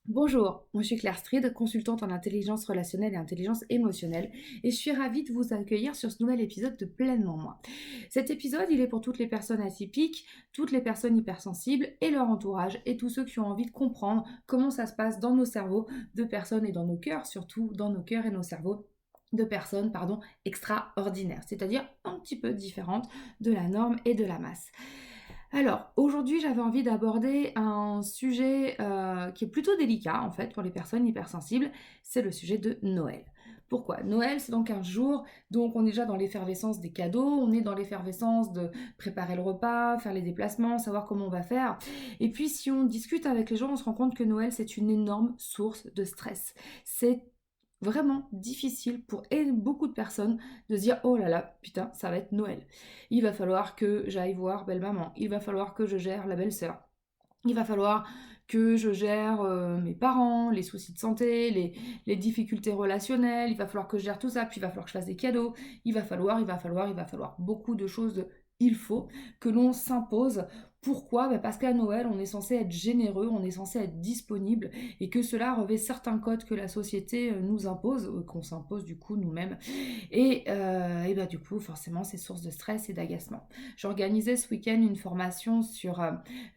Bonjour, moi je suis Claire Stride, consultante en intelligence relationnelle et intelligence émotionnelle, et je suis ravie de vous accueillir sur ce nouvel épisode de Pleinement Moi. Cet épisode, il est pour toutes les personnes atypiques, toutes les personnes hypersensibles et leur entourage, et tous ceux qui ont envie de comprendre comment ça se passe dans nos cerveaux de personnes et dans nos cœurs, surtout dans nos cœurs et nos cerveaux de personnes, extraordinaires, c'est-à-dire un petit peu différentes de la norme et de la masse. Alors, aujourd'hui, j'avais envie d'aborder un sujet qui est plutôt délicat, en fait, pour les personnes hypersensibles, c'est le sujet de Noël. Pourquoi? Noël, c'est dans 15 jours, donc on est déjà dans l'effervescence des cadeaux, on est dans l'effervescence de préparer le repas, faire les déplacements, savoir comment on va faire. Et puis, si on discute avec les gens, on se rend compte que Noël, c'est une énorme source de stress. C'est vraiment difficile pour beaucoup de personnes de se dire oh là là, putain, ça va être Noël. Il va falloir que j'aille voir belle-maman, il va falloir que je gère la belle-sœur, il va falloir que je gère mes parents, les soucis de santé, les difficultés relationnelles, il va falloir que je gère tout ça, puis il va falloir que je fasse des cadeaux, il va falloir beaucoup de choses il faut que l'on s'impose. Pourquoi? Parce qu'à Noël, on est censé être généreux, on est censé être disponible, et que cela revêt certains codes que la société nous impose, qu'on s'impose du coup nous-mêmes. Et bah, du coup, forcément, c'est source de stress et d'agacement. J'organisais ce week-end une formation sur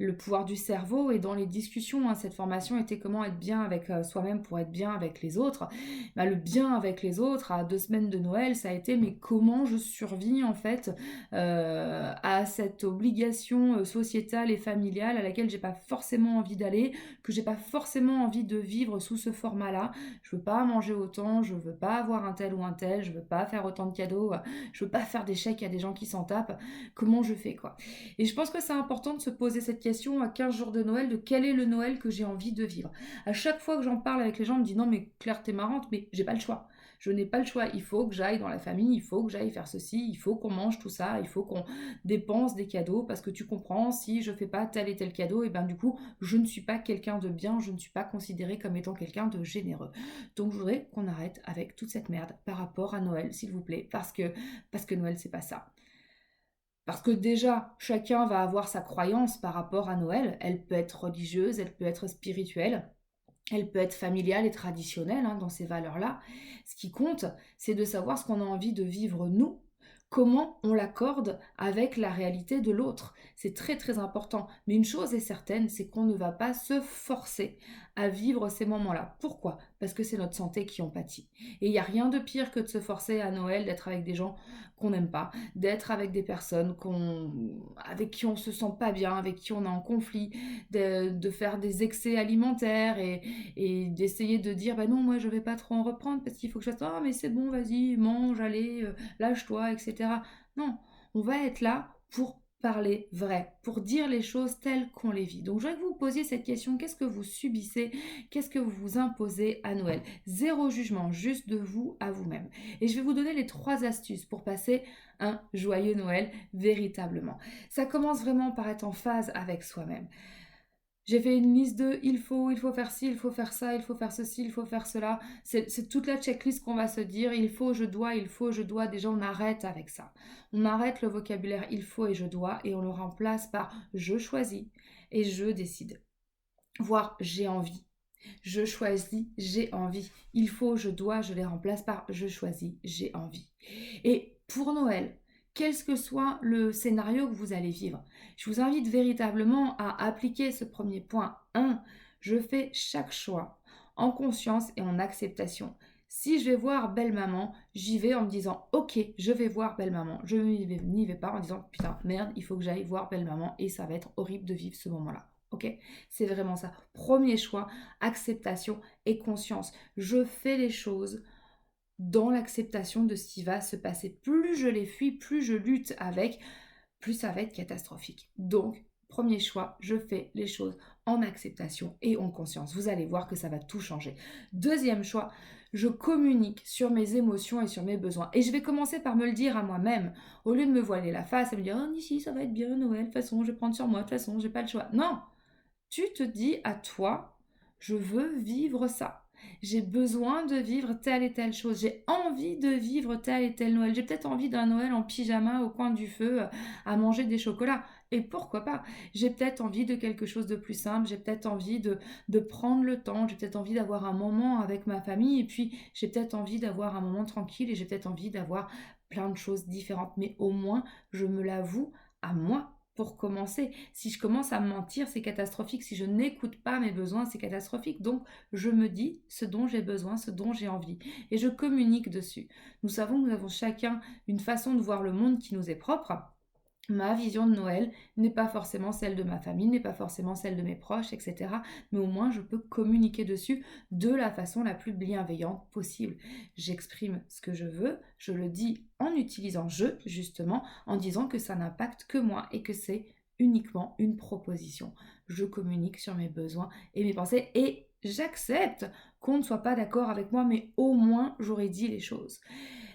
le pouvoir du cerveau, et dans les discussions, cette formation était comment être bien avec soi-même pour être bien avec les autres. Bah, le bien avec les autres, à 2 semaines de Noël, ça a été mais comment je survis en fait à cette obligation sociétale et familiale à laquelle j'ai pas forcément envie d'aller, que j'ai pas forcément envie de vivre sous ce format-là. Je veux pas manger autant, je veux pas avoir un tel ou un tel, je veux pas faire autant de cadeaux, je veux pas faire des chèques à des gens qui s'en tapent. Comment je fais quoi? Et je pense que c'est important de se poser cette question à 15 jours de Noël, de quel est le Noël que j'ai envie de vivre. À chaque fois que j'en parle avec les gens, on me dit non mais Claire t'es marrante, mais j'ai pas le choix. Je n'ai pas le choix, il faut que j'aille dans la famille, il faut que j'aille faire ceci, il faut qu'on mange tout ça, il faut qu'on dépense des cadeaux, parce que tu comprends, si je fais pas tel et tel cadeau, et ben du coup, je ne suis pas quelqu'un de bien, je ne suis pas considérée comme étant quelqu'un de généreux. Donc je voudrais qu'on arrête avec toute cette merde par rapport à Noël, s'il vous plaît, parce que Noël, c'est pas ça. Parce que déjà, chacun va avoir sa croyance par rapport à Noël. Elle peut être religieuse, elle peut être spirituelle, elle peut être familiale et traditionnelle dans ces valeurs-là. Ce qui compte, c'est de savoir ce qu'on a envie de vivre nous, comment on l'accorde avec la réalité de l'autre. C'est très très important. Mais une chose est certaine, c'est qu'on ne va pas se forcer à vivre ces moments-là. Pourquoi? Parce que c'est notre santé qui en pâtit. Et il n'y a rien de pire que de se forcer à Noël d'être avec des gens qu'on n'aime pas, d'être avec des personnes avec qui on se sent pas bien, avec qui on est en conflit, de faire des excès alimentaires et d'essayer de dire bah non moi je vais pas trop en reprendre parce qu'il faut que je fasse ah mais c'est bon vas-y mange allez lâche-toi etc. Non, on va être là pour parler vrai, pour dire les choses telles qu'on les vit. Donc je voudrais que vous posiez cette question, qu'est-ce que vous subissez, qu'est-ce que vous vous imposez à Noël? Zéro jugement, juste de vous à vous-même. Et je vais vous donner les 3 astuces pour passer un joyeux Noël véritablement. Ça commence vraiment par être en phase avec soi-même. J'ai fait une liste de il faut faire ci, il faut faire ça, il faut faire ceci, il faut faire cela. C'est toute la checklist qu'on va se dire il faut, je dois, il faut, je dois. Déjà, on arrête avec ça. On arrête le vocabulaire il faut et je dois et on le remplace par je choisis et je décide. Voire j'ai envie. Je choisis, j'ai envie. Il faut, je dois, je les remplace par je choisis, j'ai envie. Et pour Noël, quel que soit le scénario que vous allez vivre, je vous invite véritablement à appliquer ce premier point. 1. Je fais chaque choix en conscience et en acceptation. Si je vais voir belle maman, j'y vais en me disant ok, je vais voir belle maman. Je n'y vais pas en disant putain merde, il faut que j'aille voir belle maman et ça va être horrible de vivre ce moment-là. Ok, c'est vraiment ça. Premier choix, acceptation et conscience. Je fais les choses dans l'acceptation de ce qui va se passer. Plus je les fuis, plus je lutte avec, plus ça va être catastrophique. Donc, premier choix, je fais les choses en acceptation et en conscience. Vous allez voir que ça va tout changer. Deuxième choix, je communique sur mes émotions et sur mes besoins. Et je vais commencer par me le dire à moi-même. Au lieu de me voiler la face et me dire « Oh, ici, ça va être bien, Noël, de toute façon, je vais prendre sur moi, de toute façon, j'ai pas le choix. » Non, tu te dis à toi, je veux vivre ça. J'ai besoin de vivre telle et telle chose. J'ai envie de vivre tel et tel Noël. J'ai peut-être envie d'un Noël en pyjama au coin du feu à manger des chocolats. Et pourquoi pas? J'ai peut-être envie de quelque chose de plus simple, j'ai peut-être envie de prendre le temps, j'ai peut-être envie d'avoir un moment avec ma famille et puis j'ai peut-être envie d'avoir un moment tranquille et j'ai peut-être envie d'avoir plein de choses différentes. Mais au moins, je me l'avoue à moi pour commencer. Si je commence à me mentir, c'est catastrophique. Si je n'écoute pas mes besoins, c'est catastrophique. Donc, je me dis ce dont j'ai besoin, ce dont j'ai envie. Et je communique dessus. Nous savons que nous avons chacun une façon de voir le monde qui nous est propre. Ma vision de Noël n'est pas forcément celle de ma famille, n'est pas forcément celle de mes proches, etc. Mais au moins, je peux communiquer dessus de la façon la plus bienveillante possible. J'exprime ce que je veux, je le dis en utilisant je, justement, en disant que ça n'impacte que moi et que c'est uniquement une proposition. Je communique sur mes besoins et mes pensées et j'accepte qu'on ne soit pas d'accord avec moi, mais au moins j'aurais dit les choses.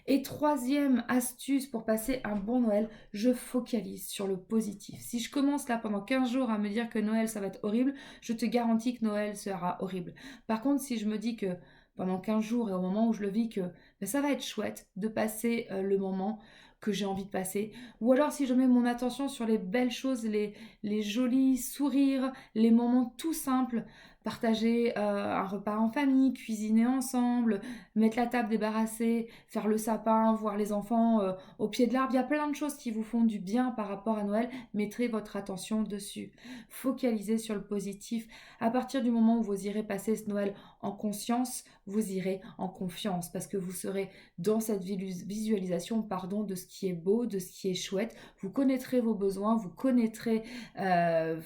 Et troisième astuce pour passer un bon Noël, je focalise sur le positif. Si je commence là pendant 15 jours à me dire que Noël ça va être horrible, je te garantis que Noël sera horrible. Par contre, si je me dis que pendant 15 jours et au moment où je le vis que ça va être chouette de passer le moment que j'ai envie de passer. Ou alors si je mets mon attention sur les belles choses, les jolis sourires, les moments tout simples, partager un repas en famille, cuisiner ensemble, mettre la table débarrassée, faire le sapin, voir les enfants au pied de l'arbre. Il y a plein de choses qui vous font du bien par rapport à Noël. Mettrez votre attention dessus. Focalisez sur le positif. À partir du moment où vous irez passer ce Noël en conscience, vous irez en confiance parce que vous serez dans cette visualisation de ce qui est beau, de ce qui est chouette. Vous connaîtrez vos besoins, vous connaîtrez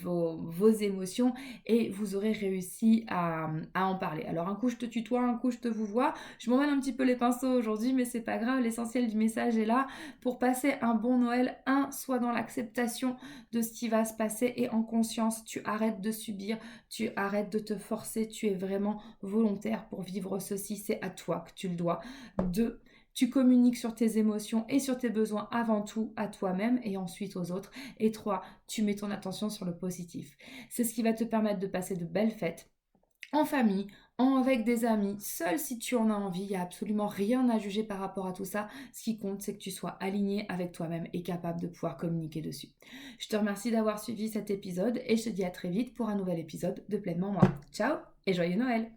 vos émotions et vous aurez réussi à en parler. Alors un coup je te tutoie, un coup je te vous vois. Je m'emmène un petit peu les pinceaux aujourd'hui, mais c'est pas grave. L'essentiel du message est là pour passer un bon Noël. Sois dans l'acceptation de ce qui va se passer et en conscience. Tu arrêtes de subir, tu arrêtes de te forcer. Tu es vraiment volontaire pour vivre ceci. C'est à toi que tu le dois. Tu communiques sur tes émotions et sur tes besoins avant tout à toi-même et ensuite aux autres. Et 3, tu mets ton attention sur le positif. C'est ce qui va te permettre de passer de belles fêtes en famille, avec des amis, seul si tu en as envie. Il n'y a absolument rien à juger par rapport à tout ça. Ce qui compte, c'est que tu sois aligné avec toi-même et capable de pouvoir communiquer dessus. Je te remercie d'avoir suivi cet épisode et je te dis à très vite pour un nouvel épisode de Pleinement Moi. Ciao et joyeux Noël!